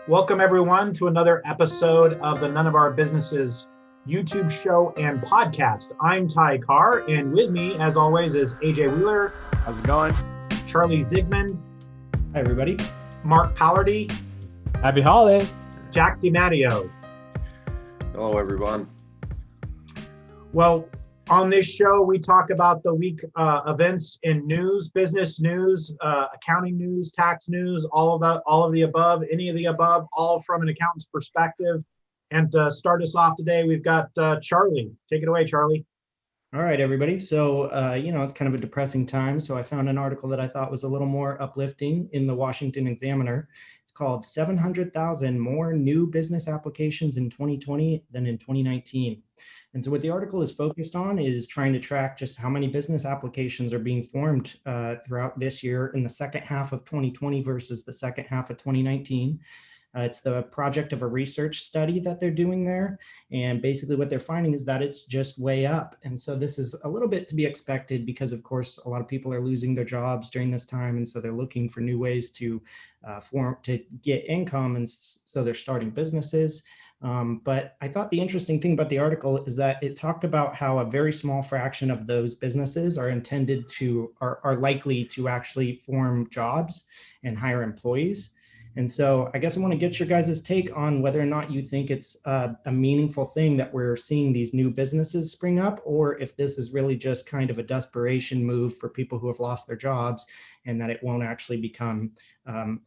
Welcome, everyone, to another episode of the None of Our Businesses YouTube show and podcast. I'm Ty Carr, and with me, as always, is AJ Wheeler. How's it going? Charlie Ziegman. Hi, everybody. Mark Pallardy. Happy holidays. Jack DiMatteo. Hello, everyone. Well, on this show, we talk about the week events in news, business news, accounting news, tax news, all of the above, any of the above, all from an accountant's perspective. And to start us off today, we've got Charlie. Take it away, Charlie. All right, everybody. So, it's kind of a depressing time. So I found an article that I thought was a little more uplifting in the Washington Examiner. It's called 700,000 More New Business Applications in 2020 than in 2019. And so what the article is focused on is trying to track just how many business applications are being formed throughout this year in the second half of 2020 versus the second half of 2019. It's the project of a research study that they're doing there. And basically what they're finding is that it's just way up. And so this is a little bit to be expected because, of course, a lot of people are losing their jobs during this time. And so they're looking for new ways to get income. And so they're starting businesses. But I thought the interesting thing about the article is that it talked about how a very small fraction of those businesses are likely to actually form jobs and hire employees. And so I guess I want to get your guys' take on whether or not you think it's a meaningful thing that we're seeing these new businesses spring up, or if this is really just kind of a desperation move for people who have lost their jobs and that it won't actually become,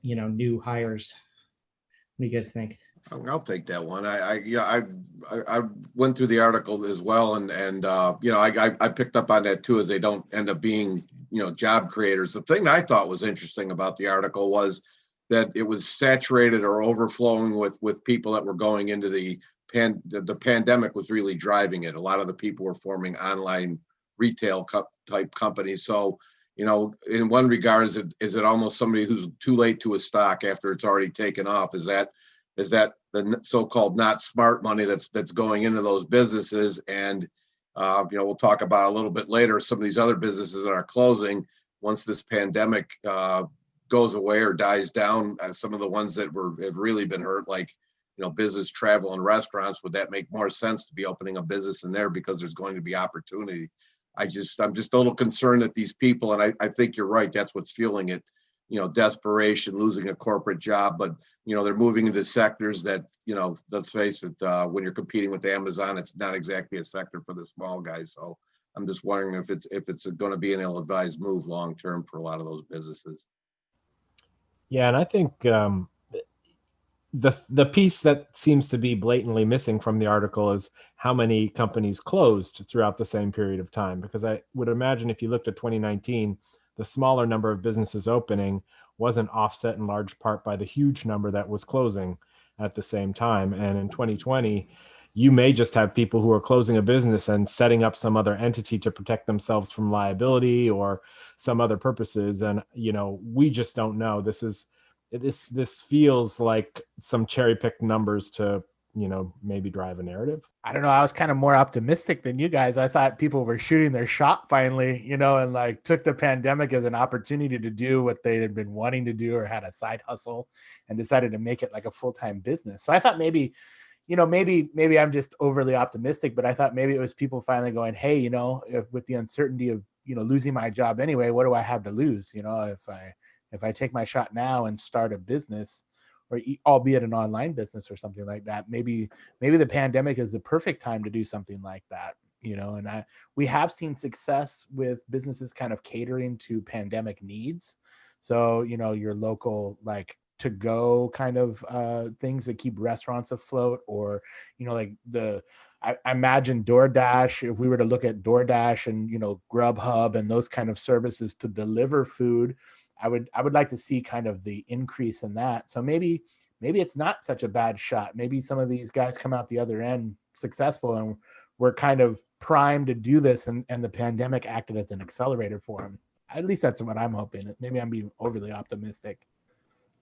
new hires. What do you guys think? I'll take that one. I went through the article as well, and I picked up on that too, as they don't end up being job creators. The thing that I thought was interesting about the article was that it was saturated or overflowing with people that were going into the pandemic was really driving it. A lot of the people were forming online retail type companies. So, in one regard, is it almost somebody who's too late to a stock after it's already taken off? Is that the so-called not smart money that's going into those businesses? And we'll talk about a little bit later some of these other businesses that are closing once this pandemic goes away or dies down. Some of the ones that have really been hurt, like business, travel, and restaurants. Would that make more sense to be opening a business in there because there's going to be opportunity? I'm just a little concerned that these people, and I think you're right, that's what's fueling it. Desperation, losing a corporate job, but they're moving into sectors that, let's face it, when you're competing with Amazon, it's not exactly a sector for the small guys. So I'm just wondering if it's going to be an ill-advised move long term for a lot of those businesses. Yeah, and I think the piece that seems to be blatantly missing from the article is how many companies closed throughout the same period of time. Because I would imagine if you looked at 2019, the smaller number of businesses opening wasn't offset in large part by the huge number that was closing at the same time. And in 2020, you may just have people who are closing a business and setting up some other entity to protect themselves from liability or some other purposes. And, we just don't know. This feels like some cherry-picked numbers to, maybe drive a narrative. I don't know. I was kind of more optimistic than you guys. I thought people were shooting their shot finally, and like took the pandemic as an opportunity to do what they had been wanting to do or had a side hustle and decided to make it like a full-time business. So I thought maybe I'm just overly optimistic, but I thought maybe it was people finally going, hey, with the uncertainty of, losing my job anyway, what do I have to lose? If I take my shot now and start a business, or albeit an online business or something like that, maybe the pandemic is the perfect time to do something like that, and we have seen success with businesses kind of catering to pandemic needs. So, your local, like, to go kind of things that keep restaurants afloat, or, I imagine DoorDash, if we were to look at DoorDash and, Grubhub and those kind of services to deliver food, I would like to see kind of the increase in that. So maybe it's not such a bad shot. Maybe some of these guys come out the other end successful and we're kind of primed to do this, and the pandemic acted as an accelerator for them. At least that's what I'm hoping. Maybe I'm being overly optimistic.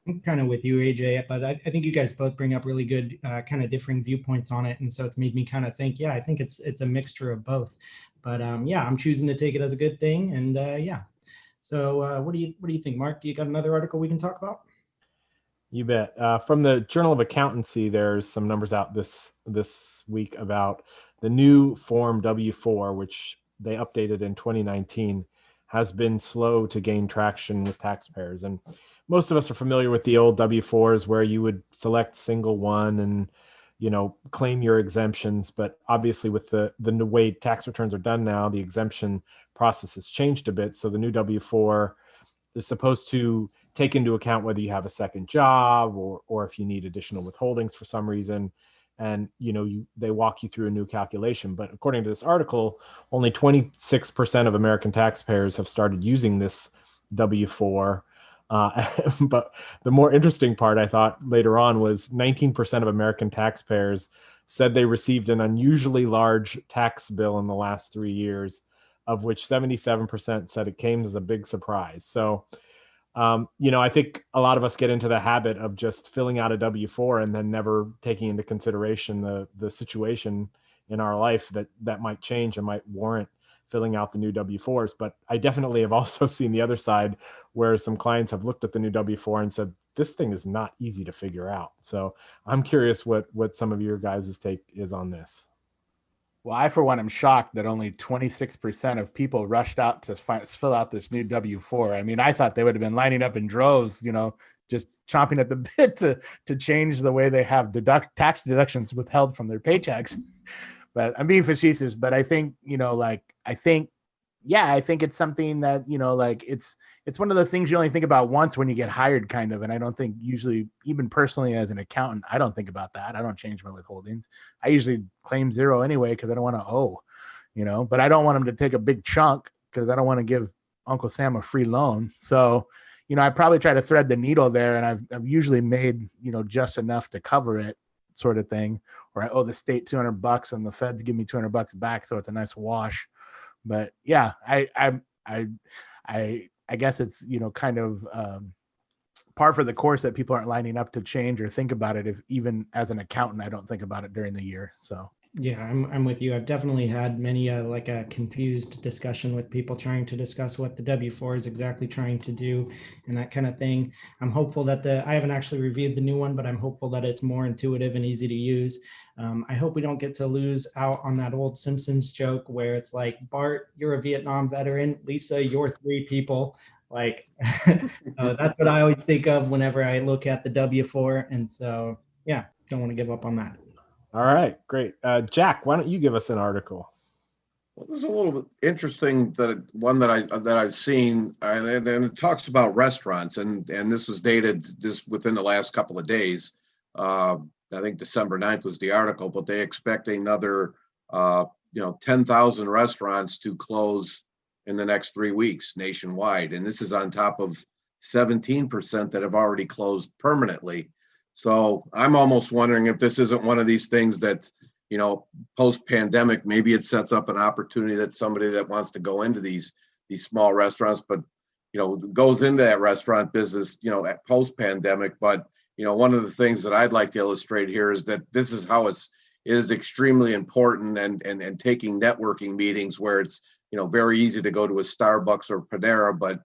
I'm kind of with you, AJ, but I think you guys both bring up really good kind of differing viewpoints on it. And so it's made me kind of think, I think it's a mixture of both. But I'm choosing to take it as a good thing. And So what do you think, Mark? Do you got another article we can talk about? You bet. From the Journal of Accountancy, there's some numbers out this week about the new form W-4, which they updated in 2019, has been slow to gain traction with taxpayers. And most of us are familiar with the old W-4s where you would select single one and claim your exemptions. But obviously with the way tax returns are done now, the exemption process has changed a bit. So the new W-4 is supposed to take into account whether you have a second job or if you need additional withholdings for some reason. And they walk you through a new calculation. But according to this article, only 26% of American taxpayers have started using this W-4. But the more interesting part, I thought, later on was 19% of American taxpayers said they received an unusually large tax bill in the last 3 years, of which 77% said it came as a big surprise. So, I think a lot of us get into the habit of just filling out a W-4 and then never taking into consideration the situation in our life that might change and might warrant filling out the new W-4s. But I definitely have also seen the other side where some clients have looked at the new W-4 and said, this thing is not easy to figure out. So I'm curious what some of your guys' take is on this. Well, I, for one, am shocked that only 26% of people rushed out to fill out this new W-4. I mean, I thought they would have been lining up in droves, just chomping at the bit to change the way they have tax deductions withheld from their paychecks. But I'm being facetious. But I think, I think it's something that, it's one of those things you only think about once when you get hired, kind of. And I don't think usually, even personally as an accountant, I don't think about that. I don't change my withholdings. I usually claim zero anyway because I don't want to owe, but I don't want them to take a big chunk because I don't want to give Uncle Sam a free loan. So, I probably try to thread the needle there, and I've usually made, just enough to cover it, sort of thing. Or I owe the state $200 and the feds give me $200 back, so it's a nice wash. But yeah, I guess it's, kind of par for the course that people aren't lining up to change or think about it. If even as an accountant, I don't think about it during the year. So yeah, I'm with you. I've definitely had many like a confused discussion with people trying to discuss what the W-4 is exactly trying to do and that kind of thing. I'm hopeful that I haven't actually reviewed the new one, but I'm hopeful that it's more intuitive and easy to use. I hope we don't get to lose out on that old Simpsons joke where it's like, Bart, you're a Vietnam veteran. Lisa, you're 3 people. Like, that's what I always think of whenever I look at the W-4. And so, yeah, don't want to give up on that. All right, great. Jack, why don't you give us an article? Well, this is a little bit interesting that I've seen, and it talks about restaurants, and this was dated within the last couple of days. I think December 9th was the article, but they expect another 10,000 restaurants to close in the next 3 weeks nationwide, and this is on top of 17% that have already closed permanently. So I'm almost wondering if this isn't one of these things that, post-pandemic, maybe it sets up an opportunity that somebody that wants to go into these small restaurants, but, goes into that restaurant business, at post-pandemic. But, one of the things that I'd like to illustrate here is that this is how it is extremely important and taking networking meetings where it's, very easy to go to a Starbucks or Panera, but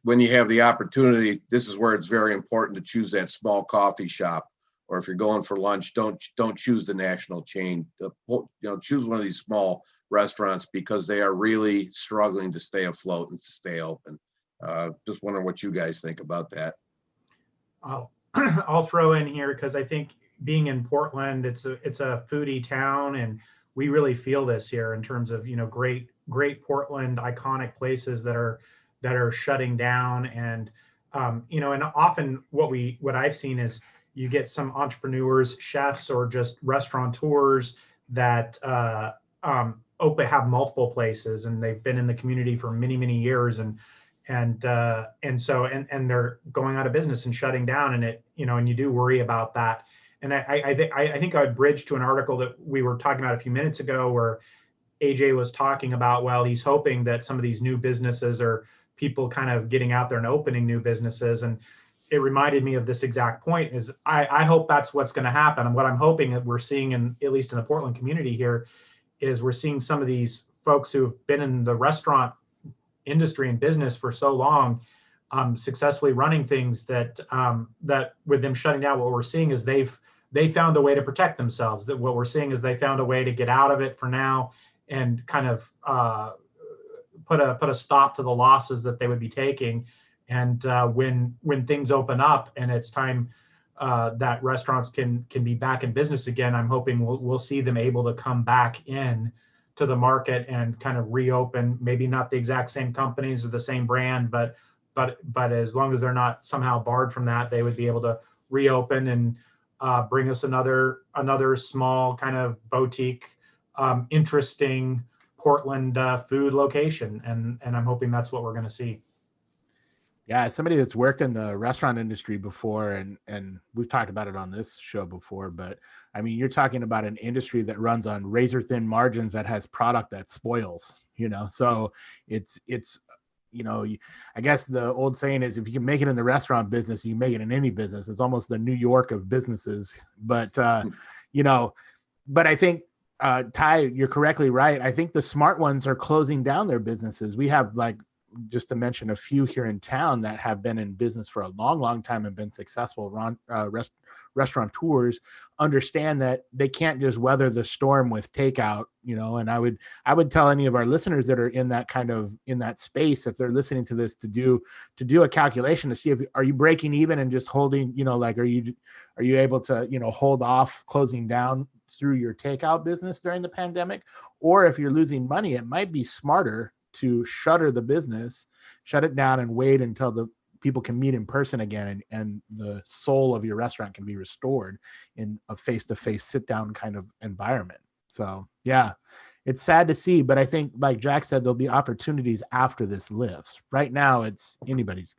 when you have the opportunity, this is where it's very important to choose that small coffee shop, or if you're going for lunch, don't choose the national chain. Choose one of these small restaurants because they are really struggling to stay afloat and to stay open. Just wondering what you guys think about that. I'll throw in here because I think being in Portland, it's a foodie town, and we really feel this here in terms of great Portland iconic places that are shutting down. And and often what I've seen is you get some entrepreneurs, chefs, or just restaurateurs that have multiple places, and they've been in the community for many years, and they're going out of business and shutting down, and and you do worry about that. And I think I would bridge to an article that we were talking about a few minutes ago where AJ was talking about, well, he's hoping that some of these new businesses are people kind of getting out there and opening new businesses. And it reminded me of this exact point is I hope that's what's going to happen. And what I'm hoping that we're seeing at least in the Portland community here is we're seeing some of these folks who've been in the restaurant industry and business for so long, successfully running things, that that with them shutting down, what we're seeing is they found a way to protect themselves. That what we're seeing is they found a way to get out of it for now and kind of put a stop to the losses that they would be taking. And when things open up and it's time that restaurants can be back in business again, I'm hoping we'll see them able to come back in to the market and kind of reopen. Maybe not the exact same companies or the same brand, but as long as they're not somehow barred from that, they would be able to reopen and bring us another small kind of boutique, interesting Portland food location, and I'm hoping that's what we're going to see. Yeah, as somebody that's worked in the restaurant industry before, and we've talked about it on this show before, but I mean, you're talking about an industry that runs on razor thin margins, that has product that spoils, so it's I guess the old saying is, if you can make it in the restaurant business, you can make it in any business. It's almost the New York of businesses. But but I think Ty, you're correctly right. I think the smart ones are closing down their businesses. We have, like, just to mention a few here in town that have been in business for a long time and been successful. Restaurateurs understand that they can't just weather the storm with takeout, and I would tell any of our listeners that are in that space, if they're listening to this, to do a calculation to see if are you breaking even and just holding, like, are you able to, hold off closing down through your takeout business during the pandemic, or if you're losing money, it might be smarter to shutter the business, shut it down, and wait until the people can meet in person again, and the soul of your restaurant can be restored in a face-to-face sit-down kind of environment. So yeah, it's sad to see, but I think, like Jack said, there'll be opportunities after this lifts. Right now, it's anybody's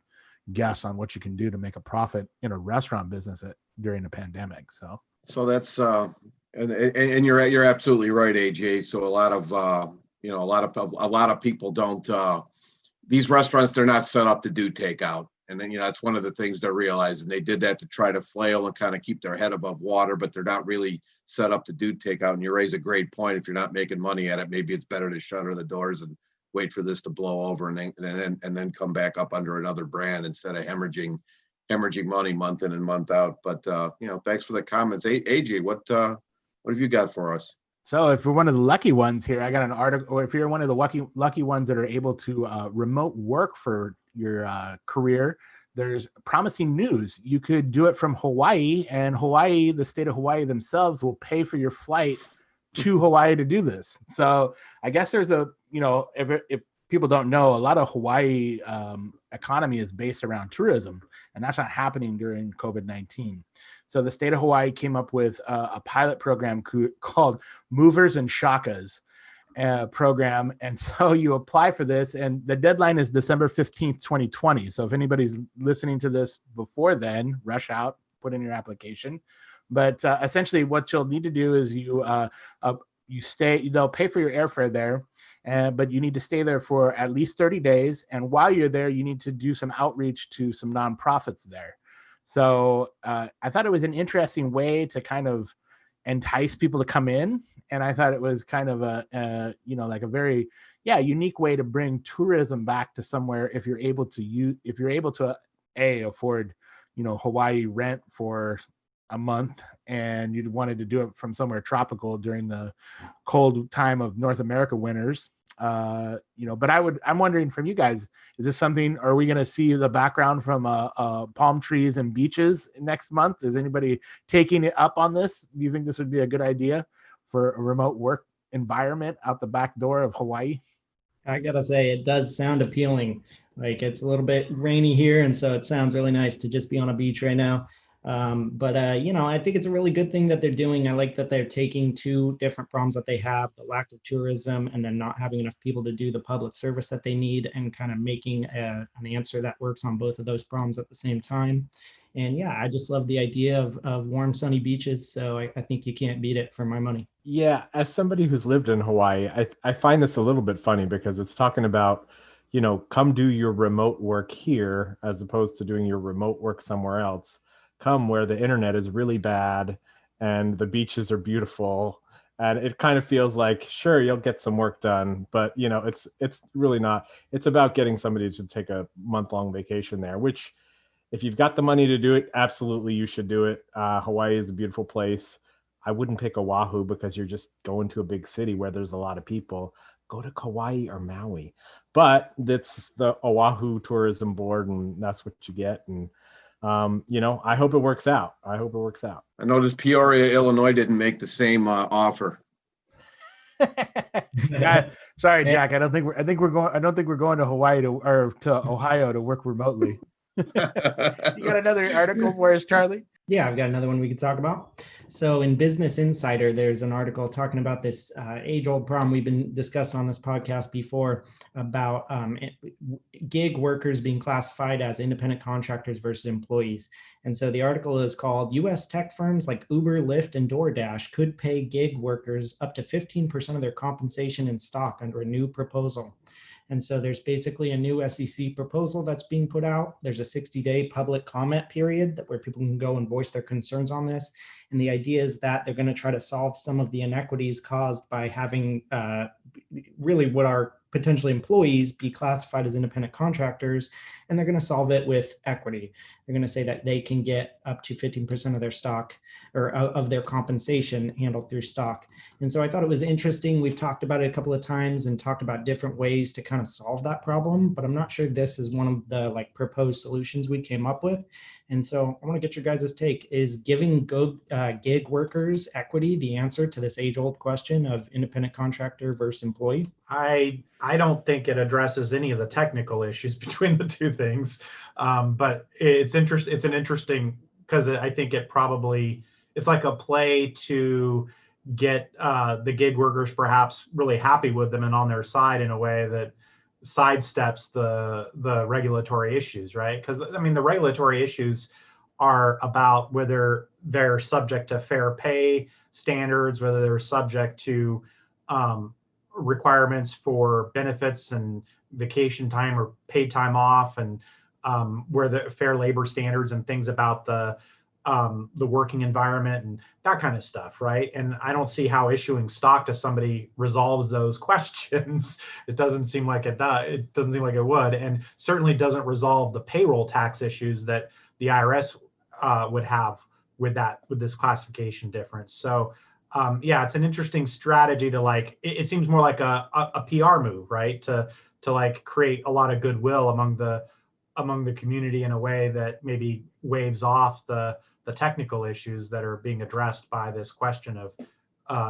guess on what you can do to make a profit in a restaurant business during a pandemic. So that's and you're absolutely right, AJ. So a lot of people don't, these restaurants, they're not set up to do takeout. And then, that's one of the things they're realizing. They did that to try to flail and kind of keep their head above water, but they're not really set up to do takeout. And you raise a great point. If you're not making money at it, maybe it's better to shutter the doors and wait for this to blow over and then come back up under another brand instead of hemorrhaging money month in and month out. But, thanks for the comments. AJ, what have you got for us? So if you're one of the lucky ones here, I got an article, or if you're one of the lucky ones that are able to remote work for your career, there's promising news. You could do it from Hawaii, and Hawaii, the state of Hawaii themselves, will pay for your flight to Hawaii to do this. So I guess there's if people don't know, a lot of Hawaii economy is based around tourism, and that's not happening during COVID-19. So the state of Hawaii came up with a pilot program called Movers and Shakas program. And so you apply for this, and the deadline is December 15th, 2020. So if anybody's listening to this before then, rush out, put in your application. But essentially what you'll need to do is they'll pay for your airfare there, but you need to stay there for at least 30 days. And while you're there, you need to do some outreach to some nonprofits there. So I thought it was an interesting way to kind of entice people to come in. And I thought it was kind of a very unique way to bring tourism back to somewhere if you're able to afford, Hawaii rent for a month, and you wanted to do it from somewhere tropical during the cold time of North America winters. But I'm wondering from you guys, is this something, are we going to see the background from palm trees and beaches next month? Is anybody taking it up on this? Do you think this would be a good idea for a remote work environment out the back door of Hawaii? I gotta say, it does sound appealing. Like, it's a little bit rainy here, and so it sounds really nice to just be on a beach right now. I think it's a really good thing that they're doing. I like that they're taking two different problems that they have, the lack of tourism and then not having enough people to do the public service that they need, and kind of making an answer that works on both of those problems at the same time. And yeah, I just love the idea of warm, sunny beaches. So I think you can't beat it for my money. Yeah, as somebody who's lived in Hawaii, I find this a little bit funny because it's talking about, come do your remote work here as opposed to doing your remote work somewhere else. Come where the internet is really bad and the beaches are beautiful And it kind of feels like, sure, you'll get some work done, but it's really not. It's about getting somebody to take a month-long vacation there, which if you've got the money to do it, absolutely you should do it. Hawaii is a beautiful place. I wouldn't pick Oahu because you're just going to a big city where there's a lot of people. Go to Kauai or Maui. But that's the Oahu Tourism Board, and that's what you get. And I hope it works out. I noticed Peoria, Illinois didn't make the same offer. Yeah, sorry, Jack. I don't think we're going to Hawaii to Ohio to work remotely. You got another article for us, Charlie? Yeah, I've got another one we could talk about. So in Business Insider, there's an article talking about this age-old problem we've been discussing on this podcast before about gig workers being classified as independent contractors versus employees. And so the article is called U.S. tech firms like Uber, Lyft, and DoorDash could pay gig workers up to 15% of their compensation in stock under a new proposal. And so there's basically a new SEC proposal that's being put out. There's a 60-day public comment period where people can go and voice their concerns on this. And the idea is that they're going to try to solve some of the inequities caused by having really what are potentially employees be classified as independent contractors, and they're going to solve it with equity. They're going to say that they can get up to 15% of their stock or of their compensation handled through stock. And so I thought it was interesting. We've talked about it a couple of times and talked about different ways to kind of solve that problem, but I'm not sure this is one of the proposed solutions we came up with. And so I want to get your guys' take. Is giving gig workers equity the answer to this age-old question of independent contractor versus employee? I don't think it addresses any of the technical issues between the two things, but it's an interesting because I think it's like a play to get the gig workers perhaps really happy with them and on their side in a way that sidesteps the regulatory issues, right? Because I mean the regulatory issues are about whether they're subject to fair pay standards, whether they're subject to requirements for benefits and vacation time or paid time off, and where the fair labor standards and things about the working environment and that kind of stuff, right? And I don't see how issuing stock to somebody resolves those questions. It doesn't seem like it does. It doesn't seem like it would, and certainly doesn't resolve the payroll tax issues that the IRS would have with this classification difference. So yeah, it's an interesting strategy to it seems more like a PR move, right? To create a lot of goodwill among the community in a way that maybe waves off the technical issues that are being addressed by this question of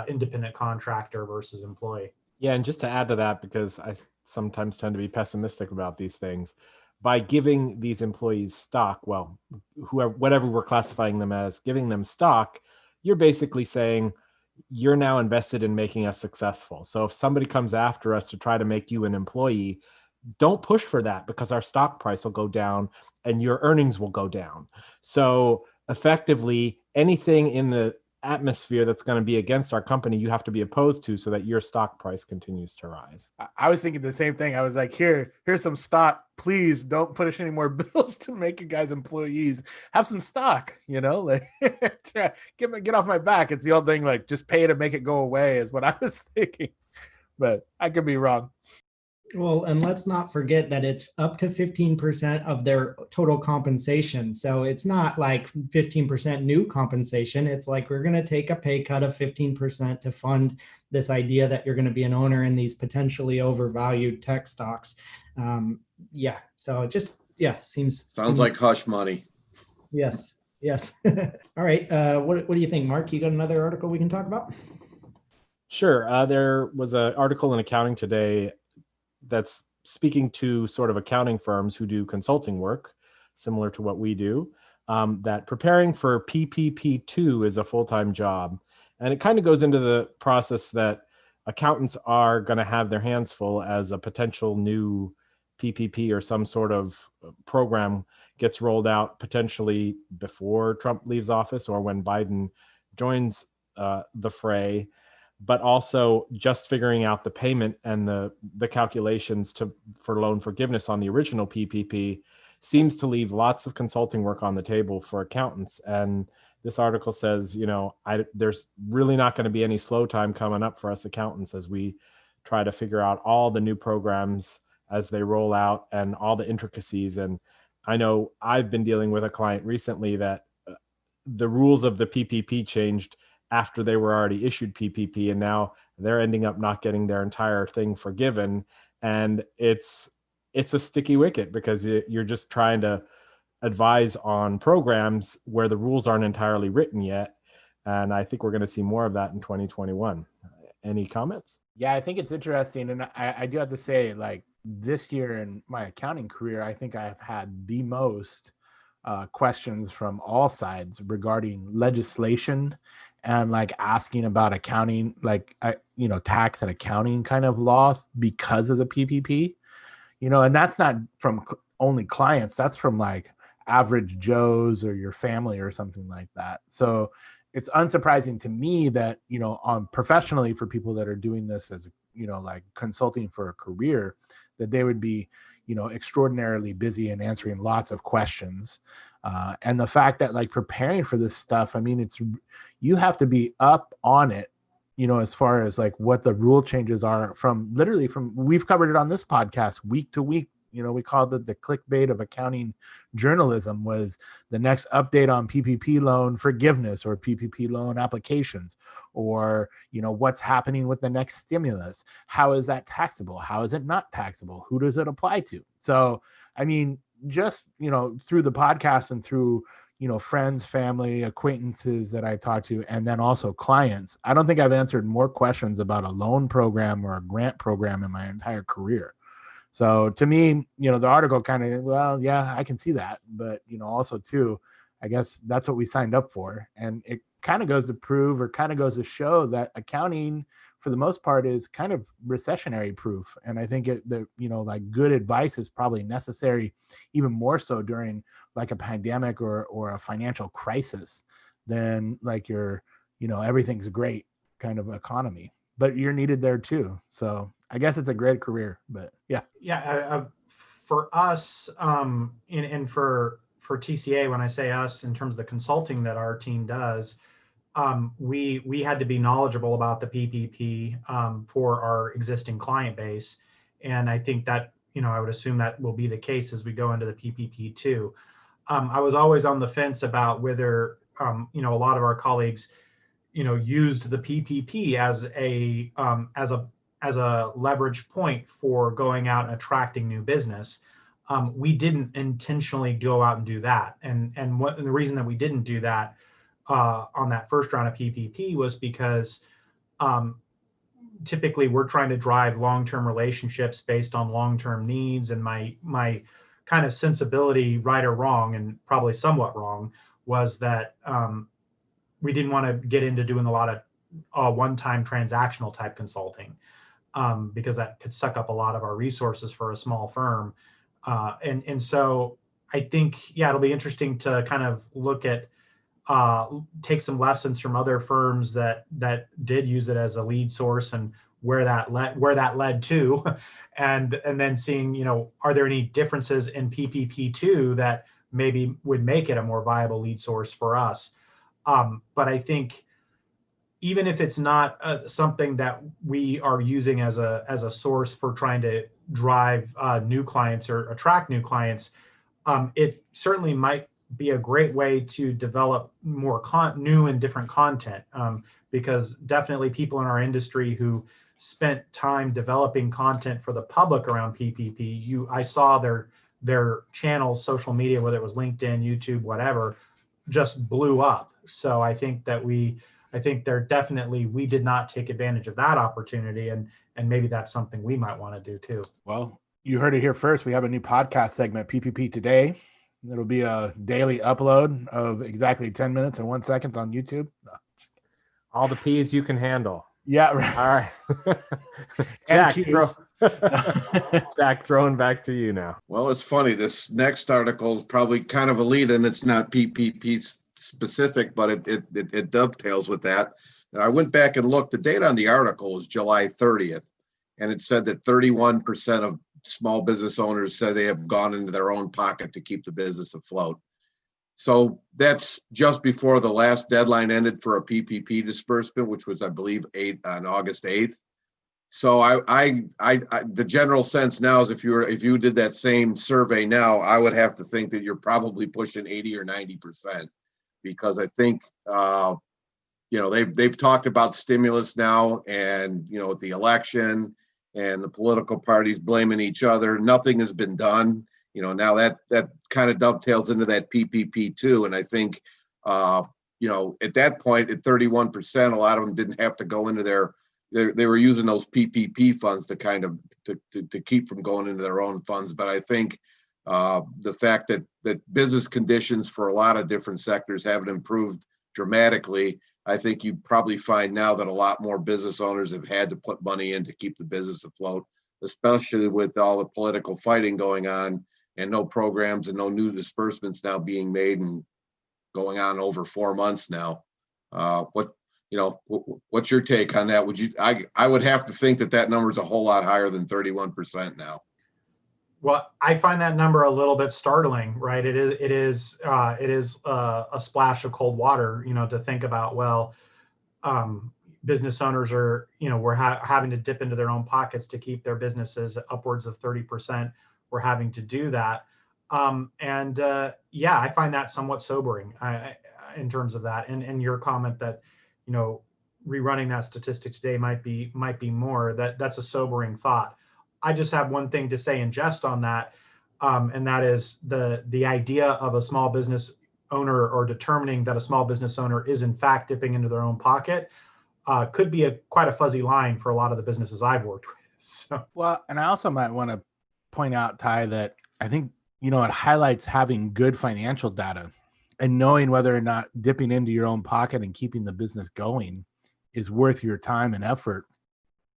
independent contractor versus employee. Yeah, and just to add to that, because I sometimes tend to be pessimistic about these things, by giving these employees stock, well, whatever we're classifying them as, giving them stock, you're basically saying, you're now invested in making us successful. So if somebody comes after us to try to make you an employee, don't push for that because our stock price will go down and your earnings will go down. So effectively, anything in the atmosphere that's going to be against our company, you have to be opposed to so that your stock price continues to rise. I was thinking the same thing. I was like, here's some stock. Please don't push any more bills to make you guys employees. Have some stock, get off my back. It's the old thing, just pay to make it go away is what I was thinking, but I could be wrong. Well, and let's not forget that it's up to 15% of their total compensation. So it's not like 15% new compensation. It's like we're going to take a pay cut of 15% to fund this idea that you're going to be an owner in these potentially overvalued tech stocks. So it just, seems like hush money. Yes. All right. What do you think, Mark? You got another article we can talk about? Sure. There was an article in Accounting Today that's speaking to sort of accounting firms who do consulting work, similar to what we do, that preparing for PPP2 is a full-time job. And it kind of goes into the process that accountants are going to have their hands full as a potential new PPP or some sort of program gets rolled out potentially before Trump leaves office or when Biden joins the fray, but also just figuring out the payment and the calculations for loan forgiveness on the original PPP seems to leave lots of consulting work on the table for accountants. And this article says, there's really not going to be any slow time coming up for us accountants as we try to figure out all the new programs as they roll out and all the intricacies. And I know I've been dealing with a client recently that the rules of the PPP changed after they were already issued PPP, and now they're ending up not getting their entire thing forgiven. And it's a sticky wicket because you're just trying to advise on programs where the rules aren't entirely written yet. And I think we're going to see more of that in 2021. Any comments? Yeah, I think it's interesting. And I do have to say, like, this year in my accounting career, I think I've had the most questions from all sides regarding legislation and like asking about accounting, like, tax and accounting kind of law because of the PPP, and that's not from only clients, that's from like average Joes or your family or something like that. So it's unsurprising to me that, on professionally for people that are doing this as, like consulting for a career, that they would be, extraordinarily busy and answering lots of questions. And the fact that like preparing for this stuff, I mean, you have to be up on it, as far as like what the rule changes are from we've covered it on this podcast week to week. We called it the clickbait of accounting journalism, was the next update on PPP loan forgiveness or PPP loan applications, or, what's happening with the next stimulus. How is that taxable? How is it not taxable? Who does it apply to? So, I mean, just, through the podcast and through, friends, family, acquaintances that I talk to, and then also clients, I don't think I've answered more questions about a loan program or a grant program in my entire career. So to me, the article kind of, well, yeah, I can see that. But, also too, I guess that's what we signed up for. And it kind of goes to prove, or kind of goes to show, that accounting for the most part is kind of recessionary proof. And I think like good advice is probably necessary, even more so during like a pandemic or a financial crisis than like your, everything's great kind of economy. But you're needed there too. So I guess it's a great career, but yeah. Yeah. For us, and for TCA, when I say us, in terms of the consulting that our team does, we had to be knowledgeable about the PPP for our existing client base. And I think that, I would assume that will be the case as we go into the PPP too. I was always on the fence about whether, a lot of our colleagues, used the PPP as a leverage point for going out and attracting new business. We didn't intentionally go out and do that. And the reason that we didn't do that on that first round of PPP was because typically we're trying to drive long-term relationships based on long-term needs. And my kind of sensibility, right or wrong, and probably somewhat wrong, was that we didn't want to get into doing a lot of one-time transactional type consulting, because that could suck up a lot of our resources for a small firm. And so I think, yeah, it'll be interesting to kind of look at, take some lessons from other firms that did use it as a lead source and where that led to, and then seeing, are there any differences in PPP2 that maybe would make it a more viable lead source for us. But I think even if it's not something that we are using as a source for trying to drive new clients or attract new clients, it certainly might be a great way to develop more new and different content, because definitely people in our industry who spent time developing content for the public around PPP, I saw their channels, social media, whether it was LinkedIn, YouTube, whatever, just blew up. So I think we did not take advantage of that opportunity, and maybe that's something we might want to do too. Well, you heard it here first. We have a new podcast segment, PPP Today. It'll be a daily upload of exactly 10 minutes and 1 second on YouTube. All the P's you can handle. Yeah, right. All right. Jack, throwing back to you now. Well, it's funny. This next article is probably kind of a lead, and it's not PPP specific, but it dovetails with that. And I went back and looked. The date on the article was July 30th, and it said that 31% of small business owners said they have gone into their own pocket to keep the business afloat. So that's just before the last deadline ended for a PPP disbursement, which was, I believe, on August 8th. So the general sense now is if you did that same survey now, I would have to think that you're probably pushing 80 or 90%, because I think they've talked about stimulus now, and with the election and the political parties blaming each other, nothing has been done. Now that kind of dovetails into that PPP too, and I think at that point at 31%, a lot of them didn't have to go into they were using those PPP funds to kind of to keep from going into their own funds. But I think the fact that business conditions for a lot of different sectors haven't improved dramatically, I think you probably find now that a lot more business owners have had to put money in to keep the business afloat, especially with all the political fighting going on and no programs and no new disbursements now being made and going on over 4 months now. What's your take on that? I would have to think that number is a whole lot higher than 31% now. Well, I find that number a little bit startling, right? It is a splash of cold water, to think about. Well, business owners are, we're having to dip into their own pockets to keep their businesses upwards of 30%. We're having to do that, I find that somewhat sobering in terms of that. And your comment that, rerunning that statistic today might be more. That's a sobering thought. I just have one thing to say in jest on that, and that is the idea of a small business owner, or determining that a small business owner is in fact dipping into their own pocket, could be quite a fuzzy line for a lot of the businesses I've worked with. So. Well, and I also might want to point out, Ty, that I think, it highlights having good financial data and knowing whether or not dipping into your own pocket and keeping the business going is worth your time and effort,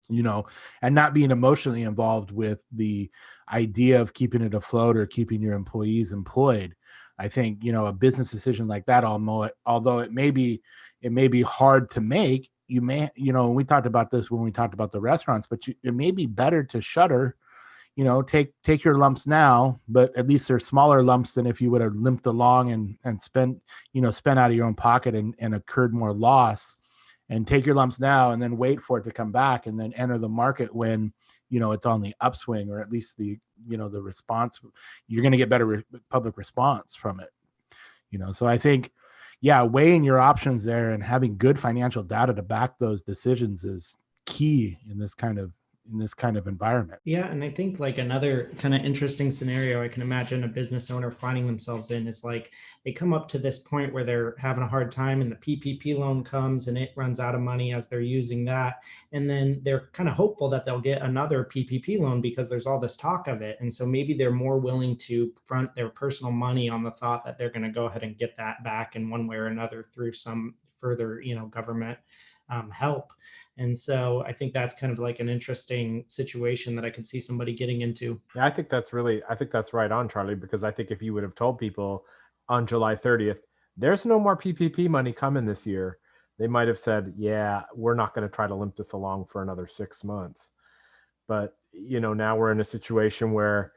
and not being emotionally involved with the idea of keeping it afloat or keeping your employees employed. I think, a business decision like that, although it may be hard to make, we talked about this when we talked about the restaurants, but it may be better to shutter, take your lumps now, but at least they're smaller lumps than if you would have limped along and spent out of your own pocket and incurred more loss. And take your lumps now and then wait for it to come back, and then enter the market when, it's on the upswing, or at least the response, you're going to get better public response from it. So I think, weighing your options there and having good financial data to back those decisions is key in this kind of environment. Yeah. And I think like another kind of interesting scenario I can imagine a business owner finding themselves in is like they come up to this point where they're having a hard time, and the PPP loan comes and it runs out of money as they're using that. And then they're kind of hopeful that they'll get another PPP loan because there's all this talk of it. And so maybe they're more willing to front their personal money on the thought that they're going to go ahead and get that back in one way or another through some further, government help. And so I think that's kind of like an interesting situation that I could see somebody getting into. Yeah, I think that's right on, Charlie, because I think if you would have told people on July 30th, there's no more PPP money coming this year, they might have said, yeah, we're not going to try to limp this along for another 6 months. But, now we're in a situation where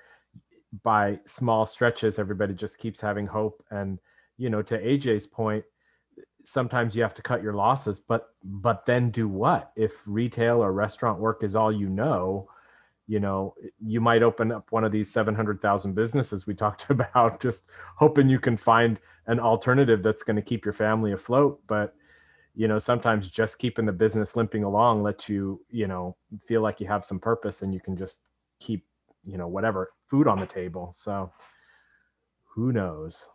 by small stretches, everybody just keeps having hope. And, to AJ's point, sometimes you have to cut your losses, but then do what? If retail or restaurant work is all you might open up one of these 700,000 businesses we talked about, just hoping you can find an alternative that's going to keep your family afloat. But, sometimes just keeping the business limping along lets you, feel like you have some purpose, and you can just keep, whatever food on the table. So who knows?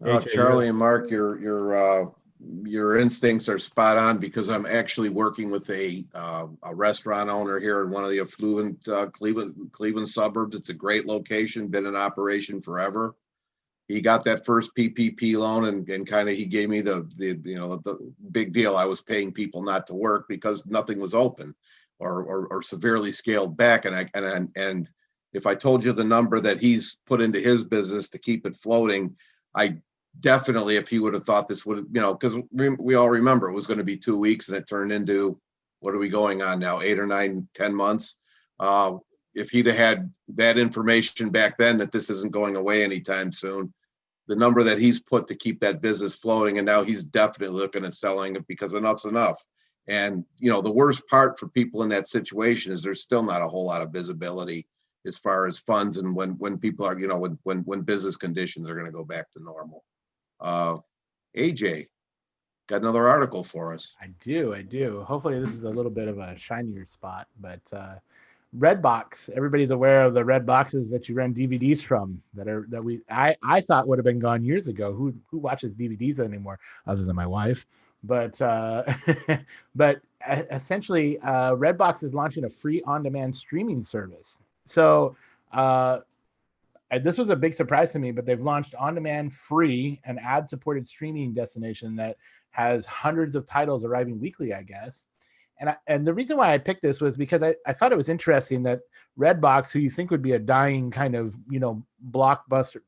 AJ, Charlie and Mark, your instincts are spot on, because I'm actually working with a restaurant owner here in one of the affluent Cleveland suburbs. It's a great location, been in operation forever. He got that first PPP loan, and kind of he gave me the big deal. I was paying people not to work because nothing was open or severely scaled back, and if I told you the number that he's put into his business to keep it floating, I definitely, if he would have thought this would, because we all remember it was going to be 2 weeks and it turned into, what are we going on now, 8 or 9, 10 months? If he'd have had that information back then, that this isn't going away anytime soon, the number that he's put to keep that business floating. And now he's definitely looking at selling it because enough's enough. And, the worst part for people in that situation is there's still not a whole lot of visibility as far as funds and when people are, when business conditions are going to go back to normal. AJ, got another article for us. I do. Hopefully this is a little bit of a shinier spot, but Redbox. Everybody's aware of the red boxes that you rent DVDs from I thought would have been gone years ago. Who watches DVDs anymore other than my wife? But essentially, Redbox is launching a free on-demand streaming service. So this was a big surprise to me, but they've launched on-demand, free, and ad-supported streaming destination that has hundreds of titles arriving weekly, I guess. And the reason why I picked this was because I thought it was interesting that Redbox, who you think would be a dying kind of, blockbuster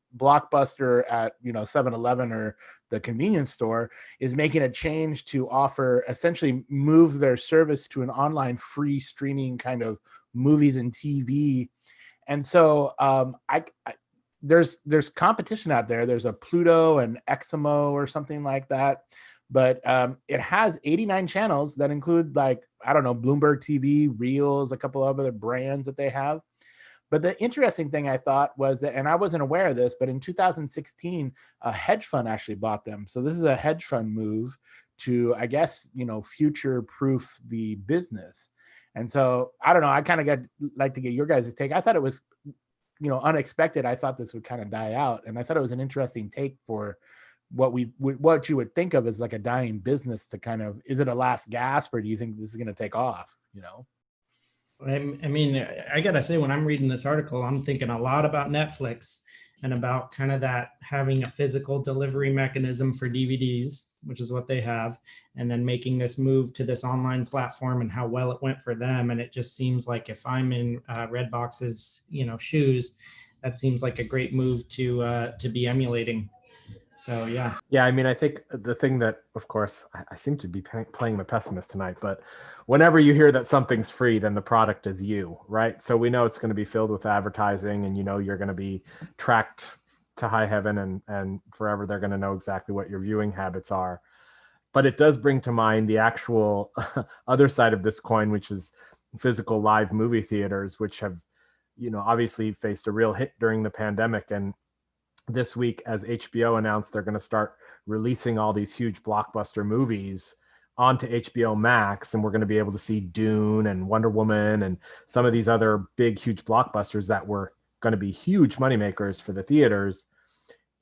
at, 7-Eleven or the convenience store, is making a change to offer, essentially move their service to an online free streaming kind of movies and TV. And so there's competition out there. There's a Pluto and Eximo or something like that. But it has 89 channels that include Bloomberg TV, Reels, a couple of other brands that they have. But the interesting thing I thought was that, and I wasn't aware of this, but in 2016, a hedge fund actually bought them. So this is a hedge fund move to, I guess, future-proof the business. And so, I don't know, I kind of like to get your guys' take. I thought it was, unexpected. I thought this would kind of die out. And I thought it was an interesting take for what you would think of as like a dying business to kind of, is it a last gasp, or do you think this is going to take off? I mean, I gotta say, when I'm reading this article, I'm thinking a lot about Netflix and about kind of that having a physical delivery mechanism for DVDs, which is what they have, and then making this move to this online platform and how well it went for them. And it just seems like if I'm in Redbox's, shoes, that seems like a great move to be emulating. So, yeah. Yeah, I mean, I think the thing that, of course, I seem to be playing the pessimist tonight, but whenever you hear that something's free, then the product is you, right? So we know it's going to be filled with advertising, and you're going to be tracked to high heaven, and forever they're going to know exactly what your viewing habits are. But it does bring to mind the actual other side of this coin, which is physical live movie theaters, which have, obviously faced a real hit during the pandemic. And this week, as HBO announced, they're going to start releasing all these huge blockbuster movies onto HBO Max, and we're going to be able to see Dune and Wonder Woman and some of these other big, huge blockbusters that were going to be huge moneymakers for the theaters.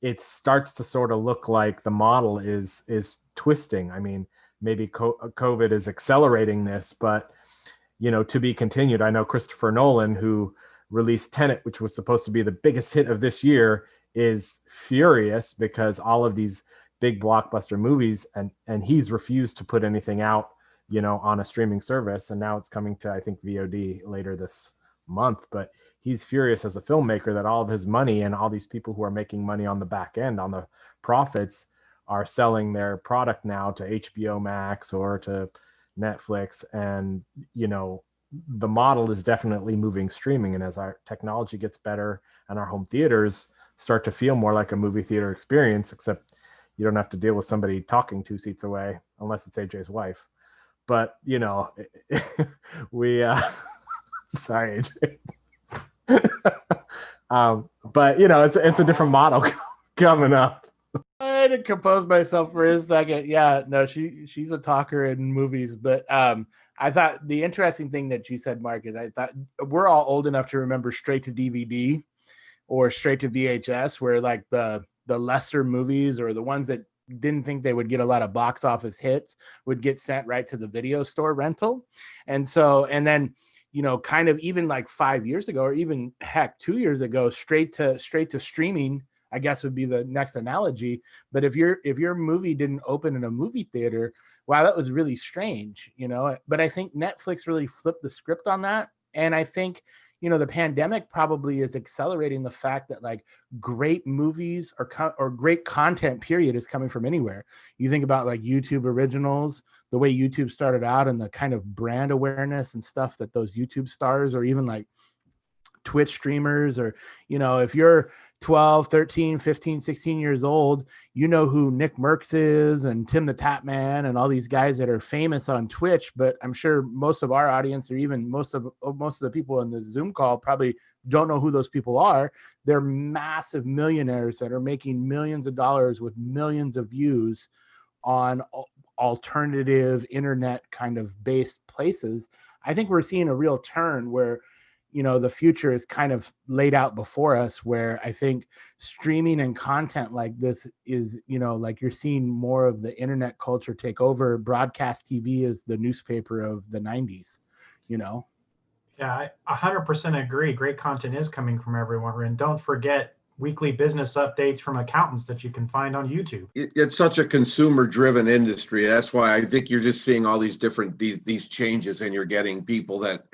It starts to sort of look like the model is twisting. I mean, maybe COVID is accelerating this, but to be continued. I know Christopher Nolan, who released Tenet, which was supposed to be the biggest hit of this year, is furious because all of these big blockbuster movies, and he's refused to put anything out, on a streaming service. And now it's coming to, I think, VOD later this month. But he's furious as a filmmaker that all of his money and all these people who are making money on the back end, on the profits, are selling their product now to HBO Max or to Netflix. And, the model is definitely moving streaming. And as our technology gets better and our home theaters start to feel more like a movie theater experience, except you don't have to deal with somebody talking 2 seats away, unless it's AJ's wife. But, we, sorry, AJ. But, it's a different model coming up. I had to compose myself for a second. Yeah, no, she's a talker in movies, but I thought the interesting thing that you said, Mark, is I thought we're all old enough to remember straight to DVD or straight to VHS, where like the lesser movies or the ones that didn't think they would get a lot of box office hits would get sent right to the video store rental. And then, kind of even like 5 years ago, or even heck, 2 years ago, straight to streaming, I guess would be the next analogy. But if your movie didn't open in a movie theater, wow, that was really strange, But I think Netflix really flipped the script on that. And I think, the pandemic probably is accelerating the fact that like great movies or great content period is coming from anywhere. You think about like YouTube originals, the way YouTube started out, and the kind of brand awareness and stuff that those YouTube stars, or even like Twitch streamers, or, if you're 12, 13, 15, 16 years old, you know who Nick Merckx is and Tim the Tap Man and all these guys that are famous on Twitch. But I'm sure most of our audience, or even most of the people in the Zoom call, probably don't know who those people are. They're massive millionaires that are making millions of dollars with millions of views on alternative internet kind of based places. I think we're seeing a real turn where, you know, the future is kind of laid out before us, where I think streaming and content like this is, you know, like you're seeing more of the internet culture take over. Broadcast TV is the newspaper of the 90s, you know? Yeah, I 100% agree. Great content is coming from everywhere. And don't forget weekly business updates from accountants that you can find on YouTube. It's such a consumer-driven industry. That's why I think you're just seeing all these different these changes, and you're getting people that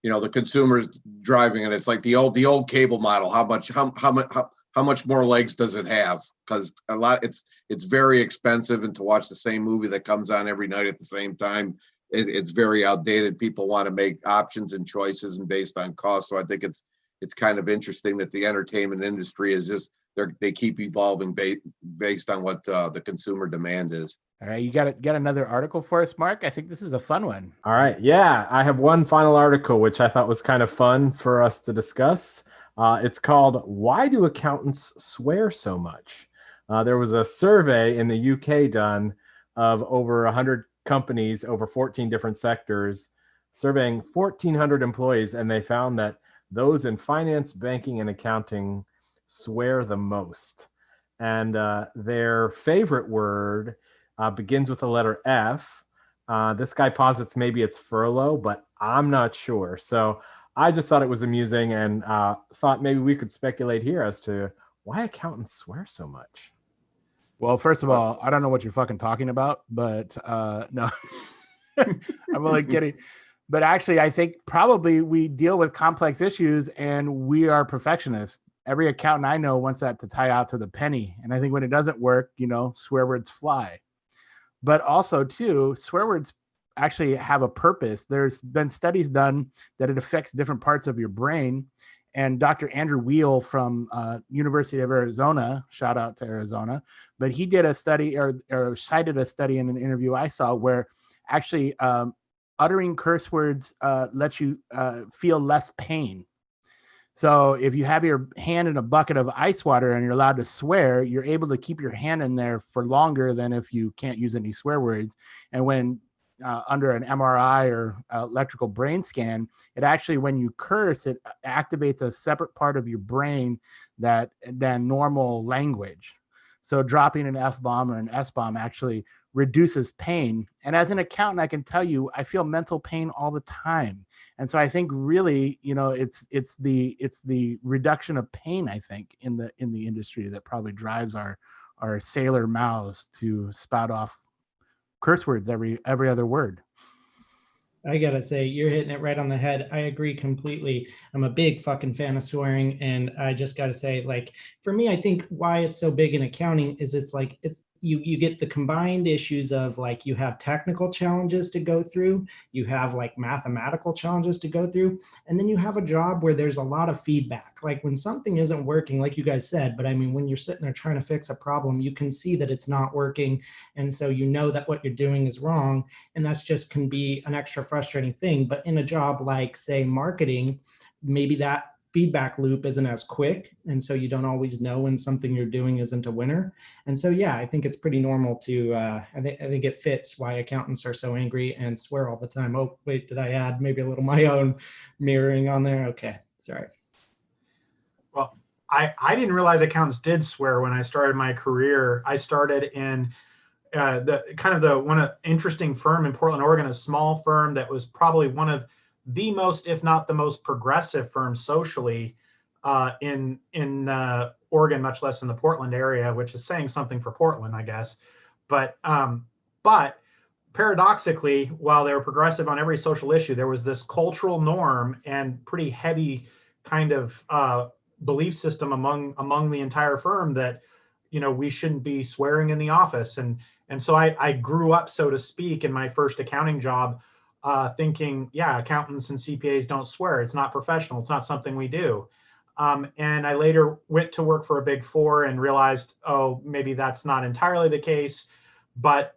you know, the consumer's driving it. It's like the old cable model. How much more legs does it have? Because it's very expensive, and to watch the same movie that comes on every night at the same time, it's very outdated. People want to make options and choices and based on cost. So I think it's kind of interesting that the entertainment industry is just they keep evolving based on what the consumer demand is. All right, you got another article for us, Mark? I think this is a fun one. All right. Yeah, I have one final article, which I thought was kind of fun for us to discuss. It's called "Why Do Accountants Swear So Much?" There was a survey in the UK done of over 100 companies, over 14 different sectors, surveying 1,400 employees, and they found that those in finance, banking, and accounting swear the most. And their favorite word begins with the letter F. This guy posits maybe it's furlough, but I'm not sure. So I just thought it was amusing, and thought maybe we could speculate here as to why accountants swear so much. Well, first of all, I don't know what you're fucking talking about, but no, I'm only kidding. But actually, I think probably we deal with complex issues, and we are perfectionists. Every accountant I know wants that to tie out to the penny. And I think when it doesn't work, you know, swear words fly. But also, too, swear words actually have a purpose. There's been studies done that it affects different parts of your brain. And Dr. Andrew Weil from University of Arizona, shout out to Arizona, but he did a study or cited a study in an interview I saw where actually uttering curse words lets you feel less pain. So if you have your hand in a bucket of ice water and you're allowed to swear, you're able to keep your hand in there for longer than if you can't use any swear words. And when under an MRI or electrical brain scan, it actually, when you curse, it activates a separate part of your brain than normal language. So dropping an F-bomb or an S-bomb actually reduces pain. And as an accountant, I can tell you, I feel mental pain all the time. And so I think really, you know, it's the reduction of pain, I think, in the industry that probably drives our sailor mouths to spout off curse words every other word. I gotta say, you're hitting it right on the head. I agree completely. I'm a big fucking fan of swearing, and I just gotta say, like, for me, I think why it's so big in accounting is it's like you get the combined issues of, like, you have technical challenges to go through, you have like mathematical challenges to go through, and then you have a job where there's a lot of feedback. Like when something isn't working, like you guys said, but I mean, when you're sitting there trying to fix a problem, you can see that it's not working, and so you know that what you're doing is wrong, and that's just can be an extra frustrating thing. But in a job like, say, marketing, maybe that feedback loop isn't as quick, and so you don't always know when something you're doing isn't a winner. And so yeah, I think it's pretty normal to I think it fits why accountants are so angry and swear all the time. Oh wait, did I add maybe a little my own mirroring on there? Okay, sorry. Well, I didn't realize accountants did swear when I started my career. I started in the interesting firm in Portland, Oregon, a small firm that was probably one of the most, if not the most progressive firms socially in Oregon, much less in the Portland area, which is saying something for Portland, I guess. But paradoxically, while they were progressive on every social issue, there was this cultural norm and pretty heavy kind of belief system among the entire firm that, you know, we shouldn't be swearing in the office. And so I grew up, so to speak, in my first accounting job, thinking, yeah, accountants and CPAs don't swear. It's not professional. It's not something we do. And I later went to work for a Big Four and realized, oh, maybe that's not entirely the case. But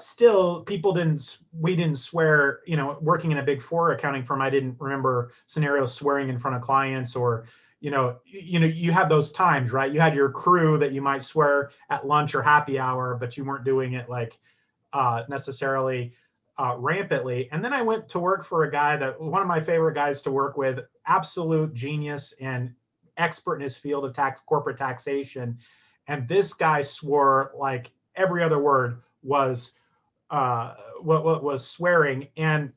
still, we didn't swear, working in a Big Four accounting firm, I didn't remember scenarios swearing in front of clients, or, you have those times, right? You had your crew that you might swear at lunch or happy hour, but you weren't doing it like necessarily rampantly. And then I went to work for a guy one of my favorite guys to work with, absolute genius and expert in his field of corporate taxation. And this guy swore like every other word was what was swearing. And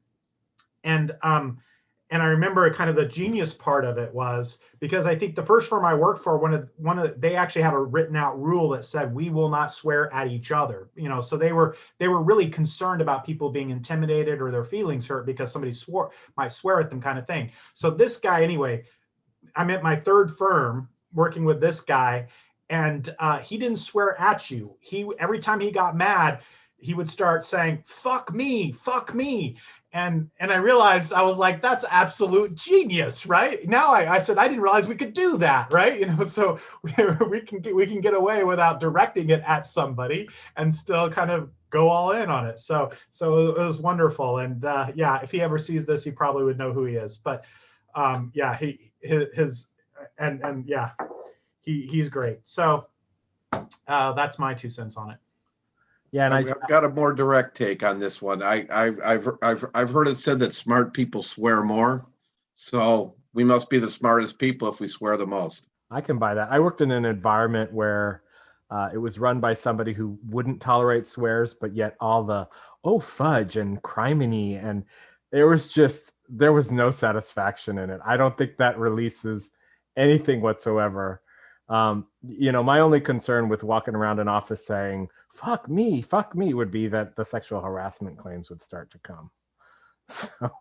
I remember kind of the genius part of it was because I think the first firm I worked for, they actually had a written out rule that said we will not swear at each other. So they were really concerned about people being intimidated or their feelings hurt because somebody might swear at them, kind of thing. So this guy, anyway, I'm at my third firm working with this guy, and he didn't swear at you. Every time he got mad, he would start saying, fuck me. And I realized, I was like, that's absolute genius, right? Now I said, I didn't realize we could do that, right? So we can get away without directing it at somebody and still kind of go all in on it. So it was wonderful. And if he ever sees this, he probably would know who he is. But he's great. So that's my 2 cents on it. Yeah, and I've got a more direct take on this one. I've heard it said that smart people swear more, so we must be the smartest people if we swear the most. I can buy that. I worked in an environment where it was run by somebody who wouldn't tolerate swears, but yet all the fudge and criminy, and there was no satisfaction in it. I don't think that releases anything whatsoever. My only concern with walking around an office saying, fuck me, would be that the sexual harassment claims would start to come. So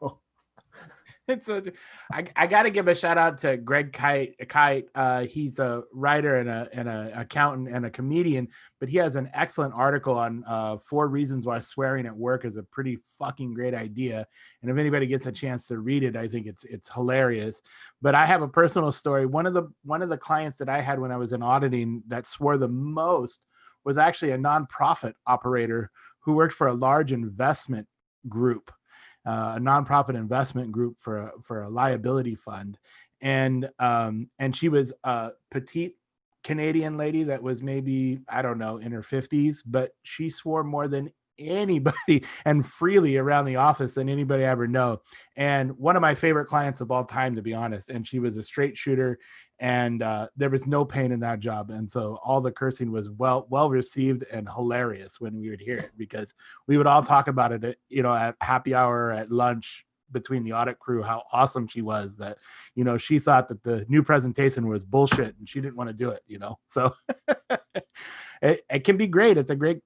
I got to give a shout out to Greg Kite. He's a writer and an accountant and a comedian, but he has an excellent article on 4 reasons why swearing at work is a pretty fucking great idea. And if anybody gets a chance to read it, I think it's hilarious. But I have a personal story. One of the clients that I had when I was in auditing that swore the most was actually a nonprofit operator who worked for a large investment group. A nonprofit investment group for a liability fund, and she was a petite Canadian lady that was maybe, I don't know, in her 50s, but she swore more than anybody and freely around the office than anybody I ever know. And one of my favorite clients of all time, to be honest. And she was a straight shooter, and there was no pain in that job. And so all the cursing was well received and hilarious when we would hear it, because we would all talk about it, at happy hour, at lunch, between the audit crew, how awesome she was, that, she thought that the new presentation was bullshit and she didn't want to do it, so it can be great. It's a great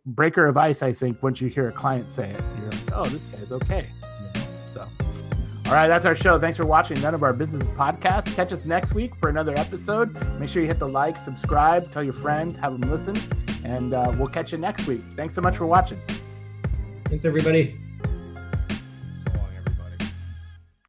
breaker of ice, I think, once you hear a client say it. You're like, oh, this guy's okay. So, all right, that's our show. Thanks for watching None of Our Business podcast. Catch us next week for another episode. Make sure you hit the like, subscribe, tell your friends, have them listen, and we'll catch you next week. Thanks so much for watching. Thanks, everybody.